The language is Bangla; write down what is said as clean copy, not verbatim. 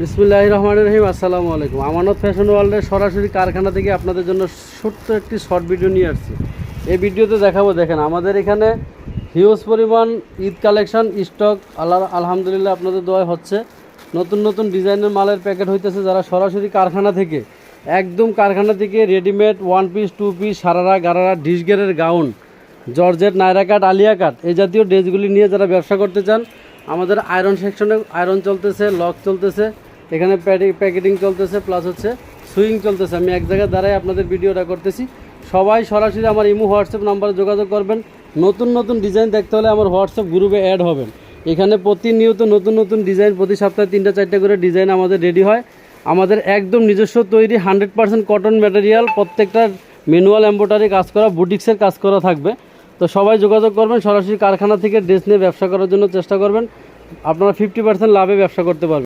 বিসমিল্লাহির রহমানির রহিম। আসসালামু আলাইকুম। আমানত ফ্যাশন ওয়ার্ল্ডের সরাসরি কারখানা থেকে আপনাদের জন্য ছোট্ট একটি শর্ট ভিডিও নিয়ে আসছি। এই ভিডিওতে দেখাবো, দেখেন আমাদের এখানে হিউজ পরিমাণ ঈদ কালেকশন স্টক আলহামদুলিল্লাহ আপনাদের দোয়া হচ্ছে। নতুন নতুন ডিজাইনের মালের প্যাকেট হইতেছে, যারা সরাসরি কারখানা থেকে একদম কারখানা থেকে readymade one piece, two piece, sharara, gharara, ডিশগেরের gown, georgette, Naira cut, Alia cut এই জাতীয় ড্রেসগুলি নিয়ে যারা ব্যবসা করতে চান, আমাদের আয়রন সেকশনে আয়রন চলতেছে, লক চলতেছে, এখানে প্যাকেটিং চলতেছে, প্লাস হচ্ছে সুইং চলতেছে। আমি এক জায়গায় দাঁড়াই আপনাদের ভিডিওটা করতেছি। সবাই সরাসরি আমার ইমো হোয়াটসঅ্যাপ নাম্বারে যোগাযোগ করবেন। নতুন নতুন ডিজাইন দেখতে হলে আমার হোয়াটসঅ্যাপ গ্রুপে অ্যাড হবেন। এখানে প্রতিনিয়ত নতুন নতুন ডিজাইন, প্রতি সপ্তাহে 3-4টা করে ডিজাইন আমাদের রেডি হয়। আমাদের একদম নিজস্ব তৈরি 100% কটন ম্যাটেরিয়াল, প্রত্যেকটা ম্যানুয়াল এমব্রয়ডারি কাজ করা, বুটিক্সের কাজ করা থাকবে। তো সবাই যোগাযোগ করবেন, সরাসরি কারখানা থেকে ড্রেস নিয়ে ব্যবসা করার জন্য চেষ্টা করবেন। আপনারা 50% লাভে ব্যবসা করতে পারবেন।